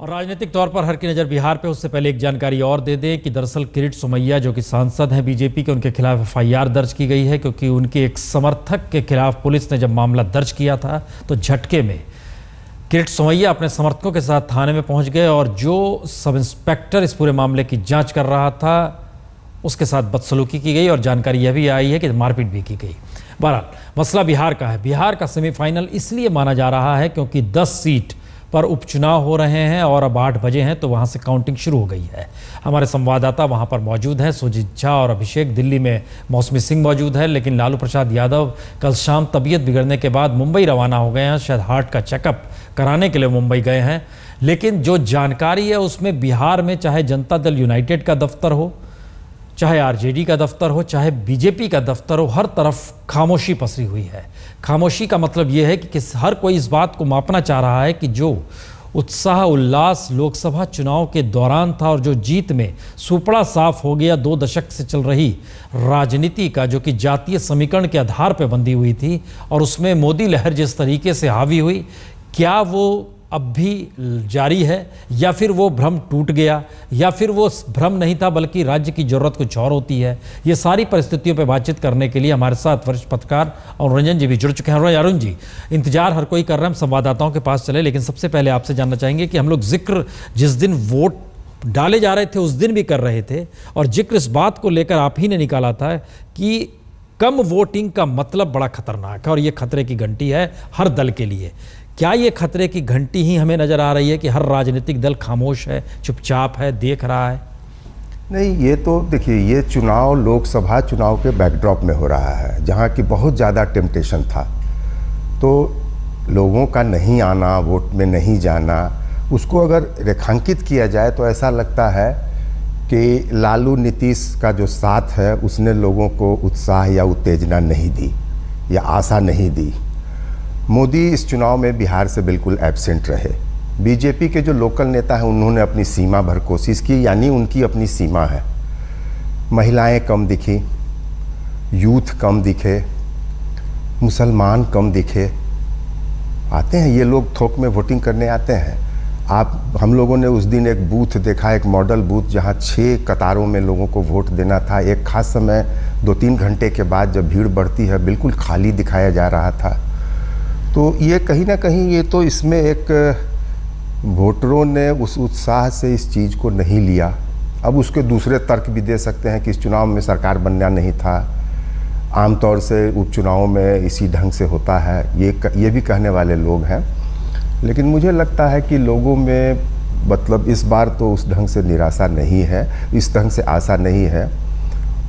और राजनीतिक तौर पर हर की नज़र बिहार पे, उससे पहले एक जानकारी और दे दें कि दरअसल किरीट सोमैया जो कि सांसद हैं बीजेपी के, उनके खिलाफ एफआईआर दर्ज की गई है क्योंकि उनके एक समर्थक के खिलाफ पुलिस ने जब मामला दर्ज किया था तो झटके में किरीट सोमैया अपने समर्थकों के साथ थाने में पहुंच गए और जो सब इंस्पेक्टर इस पूरे मामले की जाँच कर रहा था उसके साथ बदसलूकी की गई और जानकारी यह भी आई है कि मारपीट भी की गई। बहरहाल मसला बिहार का है। बिहार का सेमीफाइनल इसलिए माना जा रहा है क्योंकि 10 सीट पर उपचुनाव हो रहे हैं और अब 8 बजे हैं तो वहां से काउंटिंग शुरू हो गई है। हमारे संवाददाता वहां पर मौजूद हैं, सुजीत झा और अभिषेक। दिल्ली में मौसमी सिंह मौजूद है, लेकिन लालू प्रसाद यादव कल शाम तबीयत बिगड़ने के बाद मुंबई रवाना हो गए हैं। शायद हार्ट का चेकअप कराने के लिए मुंबई गए हैं। लेकिन जो जानकारी है उसमें बिहार में चाहे जनता दल यूनाइटेड का दफ्तर हो, चाहे आरजेडी का दफ्तर हो, चाहे बीजेपी का दफ्तर हो, हर तरफ खामोशी पसरी हुई है। खामोशी का मतलब यह है कि हर कोई इस बात को मापना चाह रहा है कि जो उत्साह उल्लास लोकसभा चुनाव के दौरान था और जो जीत में सुपड़ा साफ हो गया 2 दशक से चल रही राजनीति का, जो कि जातीय समीकरण के आधार पर बंधी हुई थी और उसमें मोदी लहर जिस तरीके से हावी हुई, क्या वो अब भी जारी है या फिर वो भ्रम टूट गया या फिर वो भ्रम नहीं था बल्कि राज्य की जरूरत कुछ और होती है। ये सारी परिस्थितियों पर बातचीत करने के लिए हमारे साथ वरिष्ठ पत्रकार और रंजन जी भी जुड़ चुके हैं। अरुण जी, इंतजार हर कोई कर रहा है, हम संवाददाताओं के पास चले, लेकिन सबसे पहले आपसे जानना चाहेंगे कि हम लोग जिक्र जिस दिन वोट डाले जा रहे थे उस दिन भी कर रहे थे और जिक्र इस बात को लेकर आप ही ने निकाला था कि कम वोटिंग का मतलब बड़ा खतरनाक है और ये खतरे की घंटी है हर दल के लिए। क्या ये खतरे की घंटी ही हमें नजर आ रही है कि हर राजनीतिक दल खामोश है, चुपचाप है, देख रहा है? नहीं, ये तो देखिए, ये चुनाव लोकसभा चुनाव के बैकड्रॉप में हो रहा है जहाँ की बहुत ज़्यादा टेम्पटेशन था। तो लोगों का नहीं आना, वोट में नहीं जाना, उसको अगर रेखांकित किया जाए तो ऐसा लगता है कि लालू नीतीश का जो साथ है उसने लोगों को उत्साह या उत्तेजना नहीं दी या आशा नहीं दी। मोदी इस चुनाव में बिहार से बिल्कुल एब्सेंट रहे। बीजेपी के जो लोकल नेता हैं उन्होंने अपनी सीमा भर कोशिश की, यानी उनकी अपनी सीमा है। महिलाएं कम दिखी, यूथ कम दिखे, मुसलमान कम दिखे। आते हैं ये लोग, थोक में वोटिंग करने आते हैं। हम लोगों ने उस दिन एक बूथ देखा, एक मॉडल बूथ, जहां 6 कतारों में लोगों को वोट देना था। एक खास समय 2-3 घंटे के बाद जब भीड़ बढ़ती है बिल्कुल खाली दिखाया जा रहा था। तो ये कहीं ना कहीं ये तो इसमें एक वोटरों ने उस उत्साह से इस चीज़ को नहीं लिया। अब उसके दूसरे तर्क भी दे सकते हैं कि इस चुनाव में सरकार बनना नहीं था, आमतौर से उपचुनावों में इसी ढंग से होता है, ये भी कहने वाले लोग हैं। लेकिन मुझे लगता है कि लोगों में मतलब इस बार तो उस ढंग से निराशा नहीं है, इस ढंग से आशा नहीं है।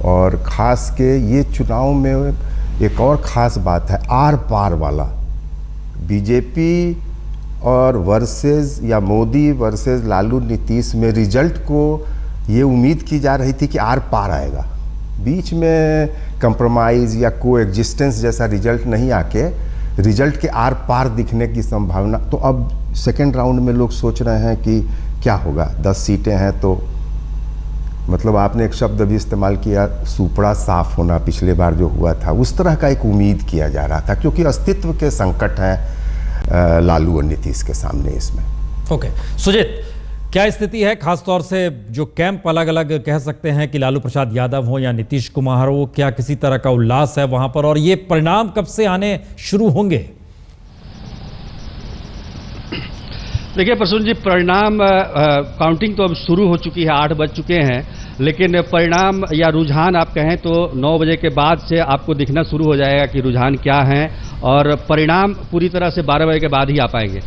और ख़ास के ये चुनाव में एक और ख़ास बात है, आर पार वाला बीजेपी और वर्सेस या मोदी वर्सेस लालू नीतीश में रिजल्ट को ये उम्मीद की जा रही थी कि आर पार आएगा। बीच में कंप्रोमाइज़ या कोएग्जिस्टेंस जैसा रिजल्ट नहीं आके रिजल्ट के आर पार दिखने की संभावना। तो अब सेकेंड राउंड में लोग सोच रहे हैं कि क्या होगा। 10 सीटें हैं तो मतलब आपने एक शब्द भी इस्तेमाल किया, सुपड़ा साफ होना, पिछले बार जो हुआ था उस तरह का एक उम्मीद किया जा रहा था, क्योंकि अस्तित्व के संकट हैं लालू और नीतीश के सामने इसमें। ओके सुजीत, क्या स्थिति है खासतौर से जो कैंप अलग अलग कह सकते हैं कि लालू प्रसाद यादव हो या नीतीश कुमार हो, क्या किसी तरह का उल्लास है वहां पर और ये परिणाम कब से आने शुरू होंगे? देखिए प्रसून जी, परिणाम काउंटिंग तो अब शुरू हो चुकी है, 8 बज चुके हैं, लेकिन परिणाम या रुझान आप कहें तो 9 बजे के बाद से आपको दिखना शुरू हो जाएगा कि रुझान क्या है, और परिणाम पूरी तरह से 12 बजे के बाद ही आ पाएंगे।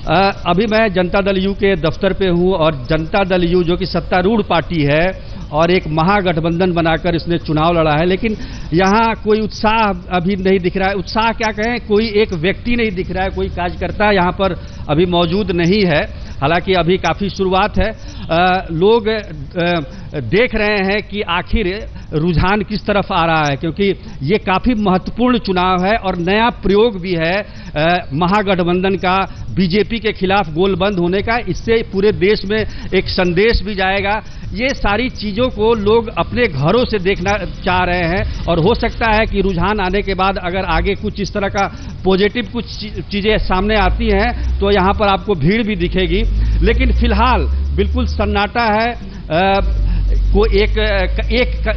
अभी मैं जनता दल यू के दफ्तर पे हूं और जनता दल यू जो कि सत्तारूढ़ पार्टी है और एक महागठबंधन बनाकर इसने चुनाव लड़ा है, लेकिन यहाँ कोई उत्साह अभी नहीं दिख रहा है। उत्साह क्या कहें, कोई एक व्यक्ति नहीं दिख रहा है, कोई कार्यकर्ता यहाँ पर अभी मौजूद नहीं है। हालांकि अभी काफ़ी शुरुआत है। लोग देख रहे हैं कि आखिर रुझान किस तरफ आ रहा है, क्योंकि ये काफ़ी महत्वपूर्ण चुनाव है और नया प्रयोग भी है महागठबंधन का बीजेपी के खिलाफ गोलबंद होने का। इससे पूरे देश में एक संदेश भी जाएगा। ये सारी चीज़ें चीजों को लोग अपने घरों से देखना चाह रहे हैं और हो सकता है कि रुझान आने के बाद अगर आगे कुछ इस तरह का पॉजिटिव कुछ चीजें सामने आती हैं तो यहाँ पर आपको भीड़ भी दिखेगी, लेकिन फिलहाल बिल्कुल सन्नाटा है।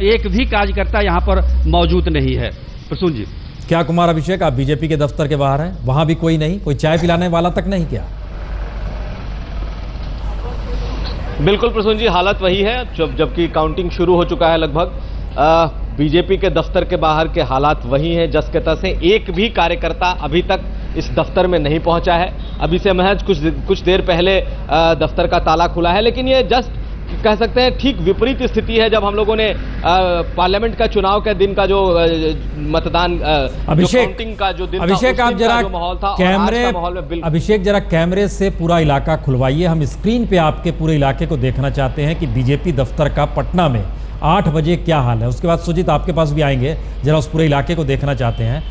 एक भी कार्यकर्ता यहाँ पर मौजूद नहीं है। प्रसून जी, क्या कुमार अभिषेक, आप बीजेपी के दफ्तर के बाहर हैं, वहां भी कोई नहीं, कोई चाय पिलाने वाला तक नहीं क्या? बिल्कुल प्रसून जी, हालत वही है जबकि काउंटिंग शुरू हो चुका है लगभग। बीजेपी के दफ्तर के बाहर के हालात वही हैं जस के तस हैं। एक भी कार्यकर्ता अभी तक इस दफ्तर में नहीं पहुंचा है। अभी से महज कुछ देर पहले दफ्तर का ताला खुला है, लेकिन ये जस्ट कह सकते हैं ठीक विपरीत स्थिति है जब हम लोगों ने पार्लियामेंट का चुनाव के दिन का जो मतदान काउंटिंग का जो दिन अभिषेक, आप जरा माहौल था कैमरे, अभिषेक जरा कैमरे से पूरा इलाका खुलवाइए, हम स्क्रीन पे आपके पूरे इलाके को देखना चाहते हैं कि बीजेपी दफ्तर का पटना में 8 बजे क्या हाल है। उसके बाद सुजीत आपके पास भी आएंगे, जरा उस पूरे इलाके को देखना चाहते हैं।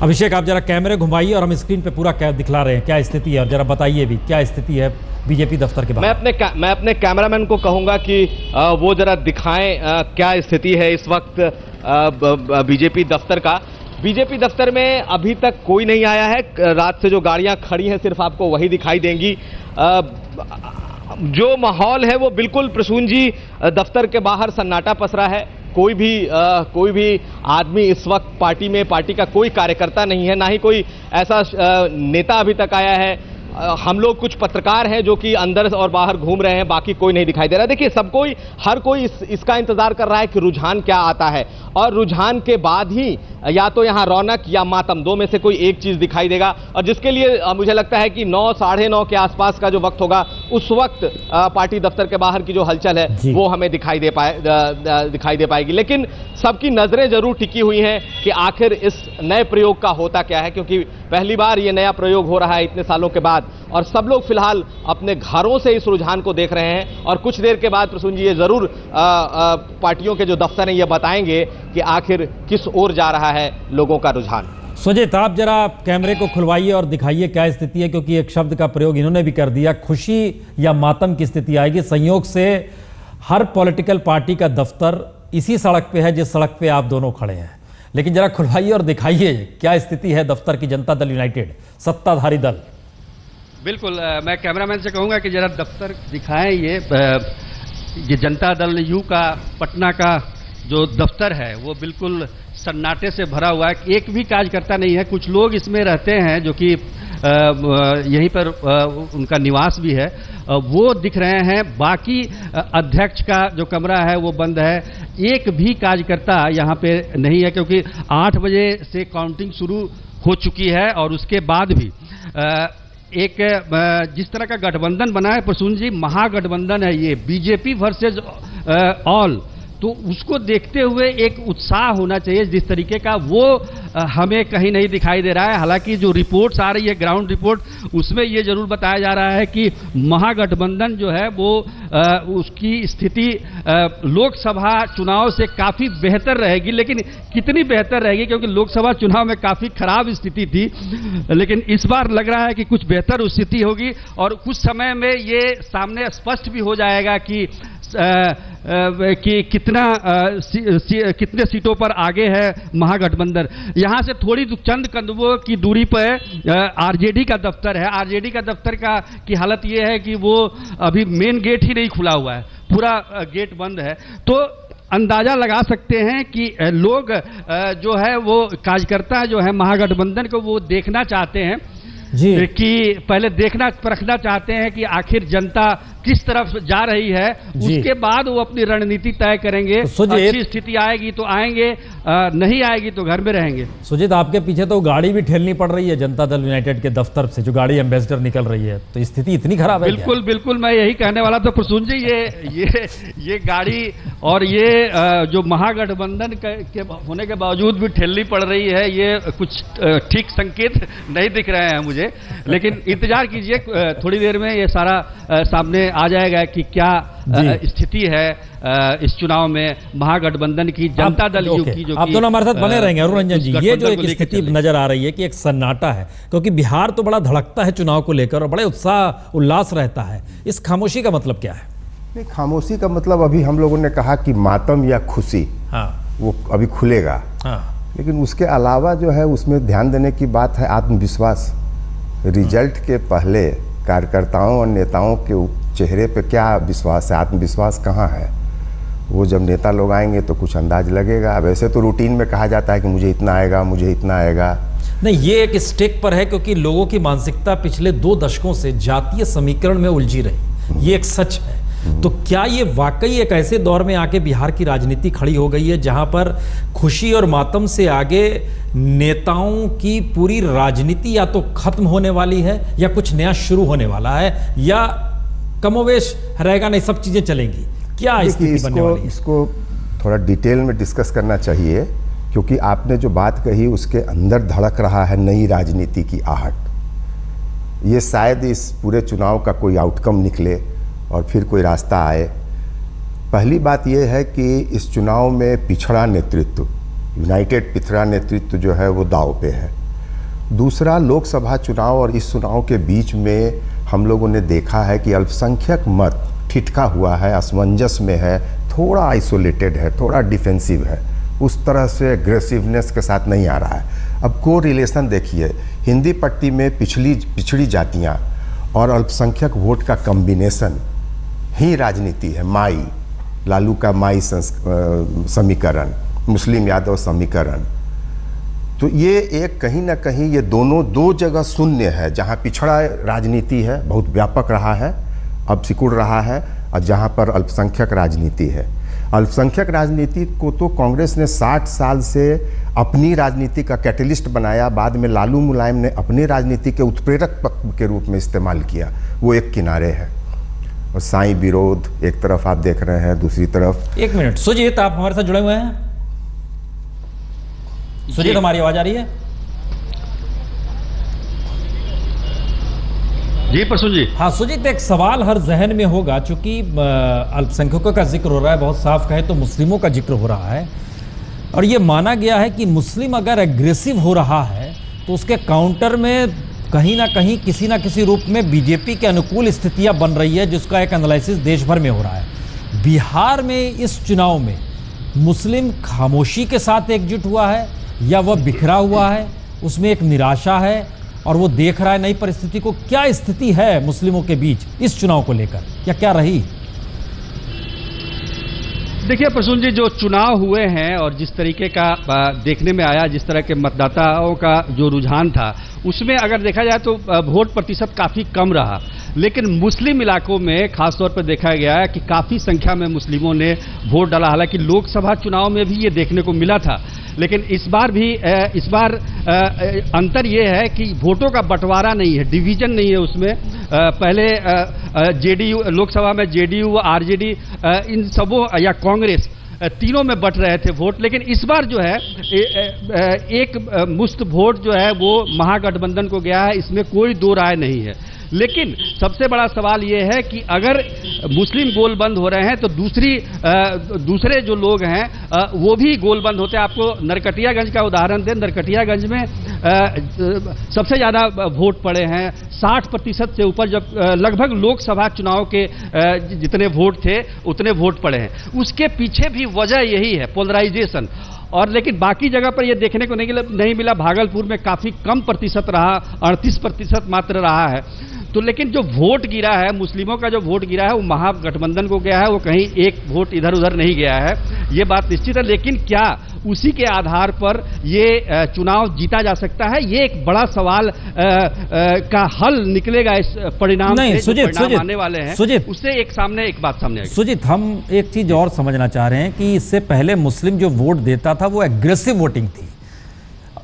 अभिषेक, आप जरा कैमरे घुमाइए और हम स्क्रीन पे पूरा क्या दिखला रहे हैं, क्या स्थिति है, और जरा बताइए भी क्या स्थिति है बीजेपी दफ्तर के बाहर। मैं अपने कैमरामैन को कहूंगा कि वो जरा दिखाएं क्या स्थिति है इस वक्त बीजेपी दफ्तर का। बीजेपी दफ्तर में अभी तक कोई नहीं आया है। रात से जो गाड़ियां खड़ी हैं सिर्फ आपको वही दिखाई देंगी। जो माहौल है वो बिल्कुल प्रसून जी दफ्तर के बाहर सन्नाटा पसरा है। कोई भी आदमी इस वक्त पार्टी का कोई कार्यकर्ता नहीं है, ना ही कोई ऐसा नेता अभी तक आया है। हम लोग कुछ पत्रकार हैं जो कि अंदर और बाहर घूम रहे हैं, बाकी कोई नहीं दिखाई दे रहा। देखिए, हर कोई इसका इंतजार कर रहा है कि रुझान क्या आता है, और रुझान के बाद ही या तो यहां रौनक या मातम, दो में से कोई एक चीज दिखाई देगा। और जिसके लिए मुझे लगता है कि 9 साढ़े 9 के आसपास का जो वक्त होगा, उस वक्त पार्टी दफ्तर के बाहर की जो हलचल है वो हमें दिखाई दे पाएगी। लेकिन सबकी नजरें जरूर टिकी हुई हैं कि आखिर इस नए प्रयोग का होता क्या है, क्योंकि पहली बार ये नया प्रयोग हो रहा है इतने सालों के बाद, और सब लोग फिलहाल अपने घरों से इस रुझान को देख रहे हैं। और कुछ देर के बाद प्रसून जी ये जरूर पार्टियों के जो दफ्तर हैं ये बताएंगे कि आखिर किस ओर जा रहा है लोगों का रुझान। सुजीत, आप जरा कैमरे को खुलवाइए और दिखाइए क्या स्थिति है, क्योंकि एक शब्द का प्रयोग इन्होंने भी कर दिया, खुशी या मातम की स्थिति आएगी। संयोग से हर पॉलिटिकल पार्टी का दफ्तर इसी सड़क पे है जिस सड़क पे आप दोनों खड़े हैं, लेकिन जरा खुलवाइए और दिखाइए क्या स्थिति है दफ्तर की जनता दल यूनाइटेड, सत्ताधारी दल। बिल्कुल, मैं कैमरामैन से कहूंगा कि जरा दफ्तर दिखाएं। ये जनता दल यू का पटना का जो दफ्तर है वो बिल्कुल सन्नाटे से भरा हुआ है, एक भी कार्यकर्ता नहीं है। कुछ लोग इसमें रहते हैं जो कि यहीं पर उनका निवास भी है, वो दिख रहे हैं। बाकी अध्यक्ष का जो कमरा है वो बंद है, एक भी कार्यकर्ता यहाँ पे नहीं है, क्योंकि 8 बजे से काउंटिंग शुरू हो चुकी है। और उसके बाद भी एक जिस तरह का गठबंधन बना है प्रसून जी, महागठबंधन है ये, बीजेपी वर्सेज ऑल, तो उसको देखते हुए एक उत्साह होना चाहिए जिस तरीके का, वो हमें कहीं नहीं दिखाई दे रहा है। हालांकि जो रिपोर्ट्स आ रही है, ग्राउंड रिपोर्ट, उसमें ये जरूर बताया जा रहा है कि महागठबंधन जो है वो उसकी स्थिति लोकसभा चुनाव से काफी बेहतर रहेगी। लेकिन कितनी बेहतर रहेगी, क्योंकि लोकसभा चुनाव में काफी खराब स्थिति थी, लेकिन इस बार लग रहा है कि कुछ बेहतर स्थिति होगी। और कुछ समय में ये सामने स्पष्ट भी हो जाएगा कि कितने सीटों पर आगे है महागठबंधन। यहां से थोड़ी चंद कदमों की दूरी पर आरजेडी का दफ्तर है। आरजेडी का दफ्तर की हालत यह है कि वो अभी मेन गेट ही नहीं खुला हुआ है, पूरा गेट बंद है। तो अंदाजा लगा सकते हैं कि लोग जो है वो कार्यकर्ता जो है महागठबंधन को वो देखना चाहते हैं जी, कि पहले देखना परखना चाहते हैं कि आखिर जनता किस तरफ जा रही है, उसके बाद वो अपनी रणनीति तय करेंगे। तो अच्छी स्थिति आएगी तो आएंगे, नहीं आएगी तो घर में रहेंगे। सुजीत, आपके पीछे तो गाड़ी भी ठेलनी पड़ रही है जनता दल यूनाइटेड के दफ्तर से, जो गाड़ी एम्बेसडर निकल रही है, तो स्थिति इतनी खराब है? बिल्कुल बिल्कुल, मैं यही कहने वाला था प्रसून जी, ये गाड़ी और ये जो महागठबंधन के होने के बावजूद भी ठेलनी पड़ रही है, ये कुछ ठीक संकेत नहीं दिख रहे हैं मुझे। लेकिन इंतजार कीजिए, थोड़ी देर में ये सारा सामने आ जाएगा कि क्या स्थिति है इस चुनाव में महागठबंधन की, जनता दल यू की। जो आप दोनों हमारे साथ बने रहेंगे अरुण रंजन जी। ये जो एक स्थिति नजर आ रही है कि एक सन्नाटा है, क्योंकि बिहार तो बड़ा धड़कता है चुनाव को लेकर और बड़े उत्साह उल्लास रहता है, इस खामोशी का मतलब क्या है? नहीं, खामोशी का मतलब अभी हम लोगों ने कहा कि मातम या खुशी, हाँ, वो अभी खुलेगा। हाँ, लेकिन उसके अलावा जो है उसमें ध्यान देने की बात है आत्मविश्वास। रिजल्ट के पहले कार्यकर्ताओं और नेताओं के चेहरे पे क्या विश्वास है, आत्मविश्वास कहाँ है? वो जब नेता लोग आएंगे तो कुछ अंदाज लगेगा। वैसे तो रूटीन में कहा जाता है कि मुझे इतना आएगा, मुझे इतना आएगा। नहीं, ये एक स्टेक पर है क्योंकि लोगों की मानसिकता पिछले 2 दशकों से जातीय समीकरण में उलझी रही, ये एक सच है। तो क्या ये वाकई एक ऐसे दौर में आके बिहार की राजनीति खड़ी हो गई है जहां पर खुशी और मातम से आगे नेताओं की पूरी राजनीति या तो खत्म होने वाली है या कुछ नया शुरू होने वाला है, या कमोवेश रहेगा, नहीं सब चीजें चलेंगी? क्या स्थिति बनने वाली है? इसको थोड़ा डिटेल में डिस्कस करना चाहिए, क्योंकि आपने जो बात कही उसके अंदर धड़क रहा है नई राजनीति की आहट। ये शायद इस पूरे चुनाव का कोई आउटकम निकले और फिर कोई रास्ता आए। पहली बात यह है कि इस चुनाव में पिछड़ा नेतृत्व, यूनाइटेड पिछड़ा नेतृत्व जो है वो दांव पे है। दूसरा, लोकसभा चुनाव और इस चुनाव के बीच में हम लोगों ने देखा है कि अल्पसंख्यक मत ठिठका हुआ है, असमंजस में है, थोड़ा आइसोलेटेड है, थोड़ा डिफेंसिव है, उस तरह से एग्रेसिवनेस के साथ नहीं आ रहा है। अब को रिलेशन देखिए, हिंदी पट्टी में पिछड़ी जातियाँ और अल्पसंख्यक वोट का कॉम्बिनेशन ही राजनीति है। माई, लालू का माई समीकरण, मुस्लिम यादव समीकरण, तो ये एक कहीं ना कहीं ये दोनों 2 जगह शून्य है। जहाँ पिछड़ा राजनीति है, बहुत व्यापक रहा है, अब सिकुड़ रहा है, और जहाँ पर अल्पसंख्यक राजनीति है। अल्पसंख्यक राजनीति को तो कांग्रेस ने 60 साल से अपनी राजनीति का कैटलिस्ट बनाया, बाद में लालू मुलायम ने अपनी राजनीति के उत्प्रेरक के रूप में इस्तेमाल किया। वो एक किनारे है, और साईं विरोध एक तरफ आप देख रहे हैं, दूसरी तरफ। एक मिनट सुजीत, आप हमारे साथ जुड़े हुए हैं? सुजीत, हमारी आवाज आ रही है? जी प्रसून जी। हाँ सुजीत, एक सवाल हर जहन में होगा, चूंकि अल्पसंख्यकों का जिक्र हो रहा है, बहुत साफ कहे तो मुस्लिमों का जिक्र हो रहा है, और ये माना गया है कि मुस्लिम अगर एग्रेसिव हो रहा है तो उसके काउंटर में कहीं ना कहीं किसी ना किसी रूप में बीजेपी के अनुकूल स्थितियां बन रही है, जिसका एक एनालिसिस देश भर में हो रहा है। बिहार में इस चुनाव में मुस्लिम खामोशी के साथ एकजुट हुआ है या वह बिखरा हुआ है, उसमें एक निराशा है और वो देख रहा है नई परिस्थिति को? क्या स्थिति है मुस्लिमों के बीच इस चुनाव को लेकर, या क्या रही? देखिए प्रसून जी, जो चुनाव हुए हैं और जिस तरीके का देखने में आया, जिस तरह के मतदाताओं का जो रुझान था, उसमें अगर देखा जाए तो वोट प्रतिशत काफ़ी कम रहा। लेकिन मुस्लिम इलाकों में खासतौर पर देखा गया है कि काफ़ी संख्या में मुस्लिमों ने वोट डाला। हालांकि लोकसभा चुनाव में भी ये देखने को मिला था, लेकिन इस बार अंतर ये है कि वोटों का बंटवारा नहीं है, डिवीजन नहीं है उसमें। पहले जेडीयू, लोकसभा में जेडीयू, आरजेडी, इन सबों या कांग्रेस तीनों में बट रहे थे वोट, लेकिन इस बार जो है एक मुश्त वोट जो है वो महागठबंधन को गया है, इसमें कोई दो राय नहीं है। लेकिन सबसे बड़ा सवाल ये है कि अगर मुस्लिम गोलबंद हो रहे हैं तो दूसरे जो लोग हैं वो भी गोलबंद होते हैं। आपको नरकटियागंज का उदाहरण दें, नरकटियागंज में सबसे ज़्यादा वोट पड़े हैं, 60% से ऊपर, जब लगभग लोकसभा चुनाव के जितने वोट थे उतने वोट पड़े हैं। उसके पीछे भी वजह यही है, पोलराइजेशन। और लेकिन बाकी जगह पर यह देखने को नहीं मिला। भागलपुर में काफ़ी कम प्रतिशत रहा, 38% मात्र रहा है। तो लेकिन जो वोट गिरा है, मुस्लिमों का जो वोट गिरा है वो महागठबंधन को गया है, वो कहीं एक वोट इधर उधर नहीं गया है, ये बात निश्चित है। लेकिन क्या उसी के आधार पर ये चुनाव जीता जा सकता है, ये एक बड़ा सवाल का हल निकलेगा इस परिणाम से, जो परिणाम आने वाले हैं उससे एक बात सामने आएगी। सुजीत, हम एक चीज और समझना चाह रहे हैं कि इससे पहले मुस्लिम जो वोट देता था वो एग्रेसिव वोटिंग थी।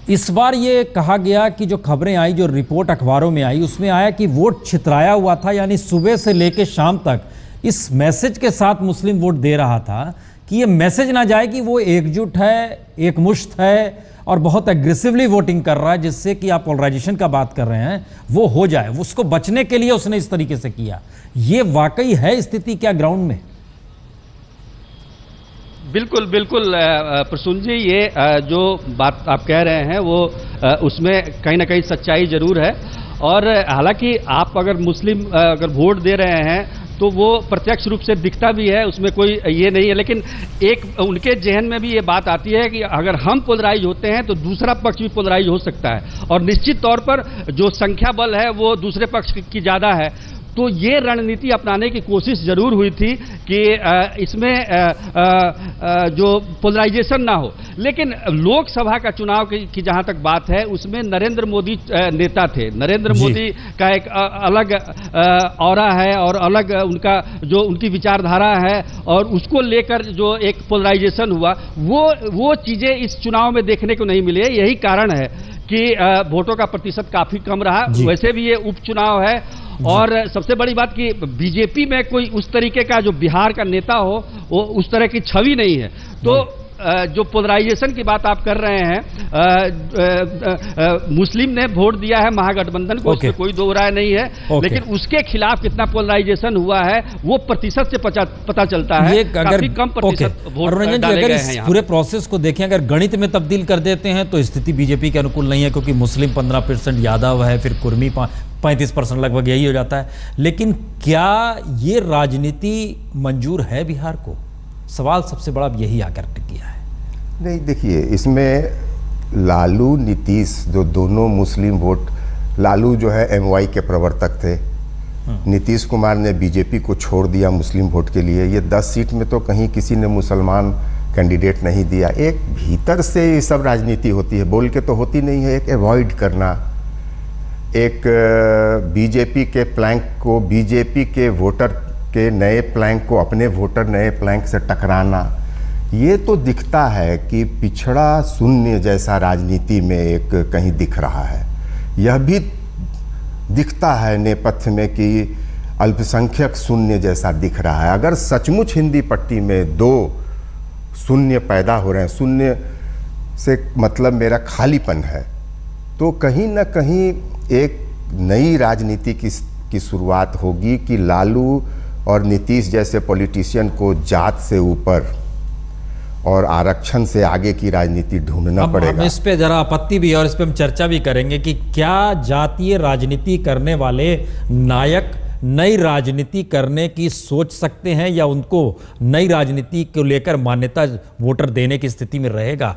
इस बार ये कहा गया कि जो खबरें आई, जो रिपोर्ट अखबारों में आई, उसमें आया कि वोट छितराया हुआ था, यानी सुबह से लेकर शाम तक इस मैसेज के साथ मुस्लिम वोट दे रहा था कि ये मैसेज ना जाए कि वो एकजुट है, एकमुश्त है और बहुत एग्रेसिवली वोटिंग कर रहा है, जिससे कि आप पोलराइजेशन का बात कर रहे हैं वो हो जाए। उसको बचने के लिए उसने इस तरीके से किया। ये वाकई है स्थिति क्या ग्राउंड में? बिल्कुल बिल्कुल प्रसून जी, ये जो बात आप कह रहे हैं वो उसमें कहीं ना कहीं सच्चाई जरूर है। और हालांकि आप अगर मुस्लिम अगर वोट दे रहे हैं तो वो प्रत्यक्ष रूप से दिखता भी है, उसमें कोई ये नहीं है, लेकिन एक उनके जहन में भी ये बात आती है कि अगर हम पोलराइज होते हैं तो दूसरा पक्ष भी पोलराइज हो सकता है, और निश्चित तौर पर जो संख्या बल है वो दूसरे पक्ष की ज़्यादा है। तो ये रणनीति अपनाने की कोशिश जरूर हुई थी कि इसमें जो पोलराइजेशन ना हो, लेकिन लोकसभा का चुनाव की जहां तक बात है उसमें नरेंद्र मोदी नेता थे। नरेंद्र मोदी का एक अलग ऑरा है और अलग उनका जो उनकी विचारधारा है, और उसको लेकर जो एक पोलराइजेशन हुआ वो चीजें इस चुनाव में देखने को नहीं मिली है। यही कारण है कि वोटों का प्रतिशत काफी कम रहा। वैसे भी ये उपचुनाव है, और सबसे बड़ी बात कि बीजेपी में कोई उस तरीके का जो बिहार का नेता हो वो उस तरह की छवि नहीं है। तो जो पोलराइजेशन की बात आप कर रहे हैं, मुस्लिम ने वोट दिया है महागठबंधन को, उसमें कोई दो राय नहीं है, लेकिन उसके खिलाफ कितना पोलराइजेशन हुआ है वो प्रतिशत से पता चलता है। काफी कम प्रतिशत वोट डाले गए हैं। पूरे प्रोसेस को देखें, अगर गणित में तब्दील कर देते हैं तो स्थिति बीजेपी के अनुकूल नहीं है, क्योंकि मुस्लिम 15%, यादव है, फिर कुर्मी 35% लगभग यही हो जाता है। लेकिन क्या ये राजनीति मंजूर है बिहार को? सवाल सबसे बड़ा यही आकर किया है। नहीं, देखिए, इसमें लालू नीतीश जो दोनों मुस्लिम वोट, लालू जो है MY के प्रवर्तक थे, नीतीश कुमार ने बीजेपी को छोड़ दिया मुस्लिम वोट के लिए। ये 10 सीट में तो कहीं किसी ने मुसलमान कैंडिडेट नहीं दिया। एक भीतर से ये सब राजनीति होती है, बोल के तो होती नहीं है। एक अवॉइड करना, एक बीजेपी के प्लैंक को, बीजेपी के वोटर के नए प्लैंक को अपने वोटर नए प्लैंक से टकराना, ये तो दिखता है कि पिछड़ा शून्य जैसा राजनीति में एक कहीं दिख रहा है। यह भी दिखता है नेपथ्य में कि अल्पसंख्यक शून्य जैसा दिख रहा है। अगर सचमुच हिंदी पट्टी में 2 शून्य पैदा हो रहे हैं, शून्य से मतलब मेरा खालीपन है, तो कहीं ना कहीं एक नई राजनीति की शुरुआत होगी कि लालू और नीतीश जैसे पॉलिटिशियन को जात से ऊपर और आरक्षण से आगे की राजनीति ढूंढना पड़ेगा। हम इस पे जरा आपत्ति भी और इस पे हम चर्चा भी करेंगे कि क्या जातीय राजनीति करने वाले नायक नई राजनीति करने की सोच सकते हैं, या उनको नई राजनीति को लेकर मान्यता वोटर देने की स्थिति में रहेगा।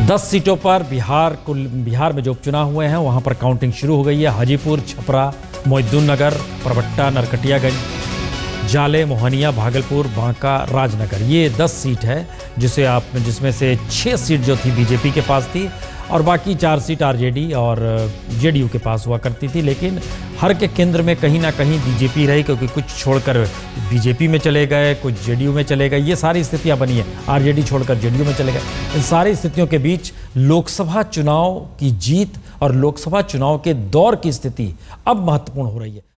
10 सीटों पर बिहार में जो उपचुनाव हुए हैं वहां पर काउंटिंग शुरू हो गई है। हाजीपुर, छपरा, मोहिउद्दीननगर, परबट्टा, नरकटियागंज, जाले, मोहनिया, भागलपुर, बांका, राजनगर, ये 10 सीट है जिसमें से 6 सीट जो थी बीजेपी के पास थी, और बाकी 4 सीट आरजेडी और जेडीयू के पास हुआ करती थी। लेकिन हर के केंद्र में कहीं ना कहीं बीजेपी रही, क्योंकि कुछ छोड़कर बीजेपी में चले गए, कुछ जेडीयू में चले गए। ये सारी स्थितियां बनी है, आरजेडी छोड़कर जेडीयू में चले गए। इन सारी स्थितियों के बीच लोकसभा चुनाव की जीत और लोकसभा चुनाव के दौर की स्थिति अब महत्वपूर्ण हो रही है।